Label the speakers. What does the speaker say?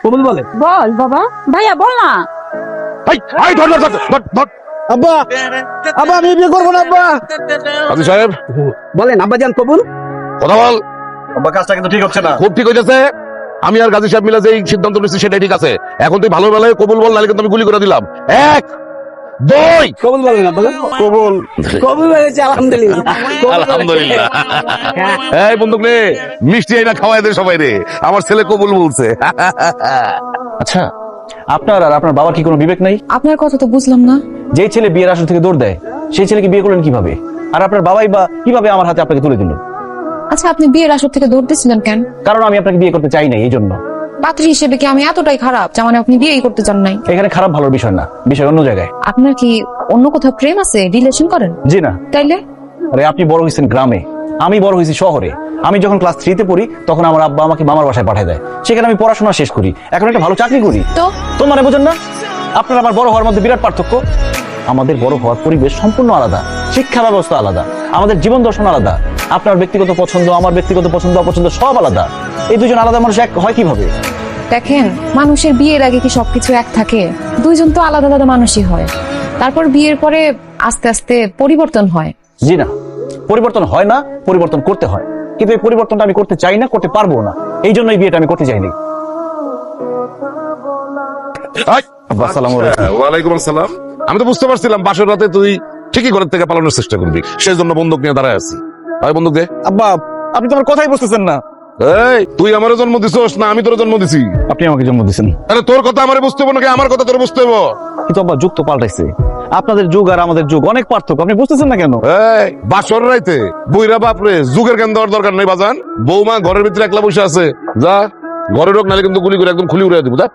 Speaker 1: কবুল বলে।
Speaker 2: বল বাবা, ভাইয়া বল না।
Speaker 1: আব্বা আব্বা আমি বিয়ে করবো না আব্বা।
Speaker 3: কাজী সাহেব
Speaker 1: বলেন আব্বাজান কবুল।
Speaker 3: কথা বল।
Speaker 4: আব্বা কাজটা কিন্তু ঠিক হচ্ছে না।
Speaker 3: খুব ঠিক হইতেছে। আমি আর গাজী সাহেব মিলে যে সিদ্ধান্ত নিচ্ছি সেটাই ঠিক আছে। এখন তুই ভালো বেলায় কবুল বল, নাহলে কিন্তু আমি গুলি করে দিলাম। 1 2
Speaker 1: কবুল বলেন আব্বাজান।
Speaker 3: কবুল।
Speaker 1: কবুল হয়েছে আলহামদুলিল্লাহ।
Speaker 3: আলহামদুলিল্লাহ। এই বন্ধুক রে, মিষ্টি আইনা খাওয়াই দে সবাই রে, আমার ছেলে কবুল বলছে।
Speaker 4: আচ্ছা, আপনার আর আপনার বাবার কি কোনো বিবেক নাই?
Speaker 5: আপনার কথা তো বুঝলাম না।
Speaker 4: যেই ছেলে বিয়ের আসর থেকে দৌড় দেয়, সেই ছেলেকে বিয়ে করলেন কিভাবে? আর আপনার বাবাই বা কিভাবে আমার হাতে আপনাকে তুলে দিল?
Speaker 5: আচ্ছা, আপনি বিয়ের আসর থেকে দৌড়তেছিলেন কেন?
Speaker 4: কারণ আমি আপনাকে বিয়ে করতে চাই নাই, এই জন্য।
Speaker 5: পাত্রী হিসেবে কি আমি এতটাই খারাপ যে মানে আপনি বিয়েই করতে চান নাই?
Speaker 4: এখানে খারাপ ভালোর বিষয় না, বিষয় অন্য জায়গায়।
Speaker 5: আপনার কি অন্য কোথাও প্রেম আছে, রিলেশন করেন?
Speaker 4: জি না।
Speaker 5: তাইলে
Speaker 4: আরে আপনি বড় হয়েছেন গ্রামে, আমি বড় হয়েছি শহরে। আমি যখন ক্লাস 3-তে পড়ি তখন আমার আব্বা আমাকে মামার বাসায় পাঠায় দেয়। সেখানে আমি পড়াশোনা শেষ করি, এখন একটা ভালো চাকরি করি। তো মানে বোঝেন না? আপনার আমার বড় হওয়ার মধ্যে বিরাট পার্থক্য। আমাদের বড় হওয়ার পরিবেশ সম্পূর্ণ আলাদা, শিক্ষা ব্যবস্থা আলাদা, আমাদের জীবন দর্শন আলাদা। আপনার ব্যক্তিগত পছন্দ, আমার ব্যক্তিগত পছন্দ অপছন্দ সব আলাদা। এই দুজন আলাদা মানুষ এক হয় কিভাবে?
Speaker 5: দেখেন, মানুষের বিয়ের আগে কি সবকিছু এক থাকে? দুইজন তো আলাদা আলাদা মানুষই হয়। তারপর বিয়ের পরে আস্তে আস্তে পরিবর্তন হয়।
Speaker 4: জি না, পরিবর্তন হয় না, পরিবর্তন করতে হয়। কিন্তু এই পরিবর্তনটা আমি করতে চাই না, করতে পারবো না। এই জন্য এই বিয়েটা আমি করতে চাইনি। আসসালামু আলাইকুম।
Speaker 3: ওয়ালাইকুম আসসালাম। আমি তো বুঝতে পারছিলাম বাসর রাতে তুই ঠিকই ঘরের থেকে পালানোর চেষ্টা করবি, সেই জন্য বন্দুক নিয়ে দাঁড়ায় আছি। আয় বন্দুক দে।
Speaker 4: আব্বা, আপনি তো আমার কথাই বুঝতেছেন না।
Speaker 3: এই তুই আমারে জন্ম দিছস না আমি তোর জন্ম দিছি?
Speaker 4: আপনি আমাকে জন্ম দিয়েছেন।
Speaker 3: আরে তোর কথা আমারে বুঝতে হবে নাকি আমার কথা তোর বুঝতে হবে?
Speaker 4: কিন্তু আব্বা, যুগ তো পাল্টাইছে। আপনাদের যুগ আর আমাদের যুগ অনেক পার্থক্য, আপনি বুঝতেছেন না কেন?
Speaker 3: এই বাসর রাইতে বইরা বাপরে যুগের জ্ঞান দেওয়ার দরকার নেই বাজান। বৌমা ঘরের ভিতরে একলা বসে আছে, যা ঘরে ঢোক, নাহলে কিন্তু গুলি করে একদম খুলি উড়ে দিব। যা।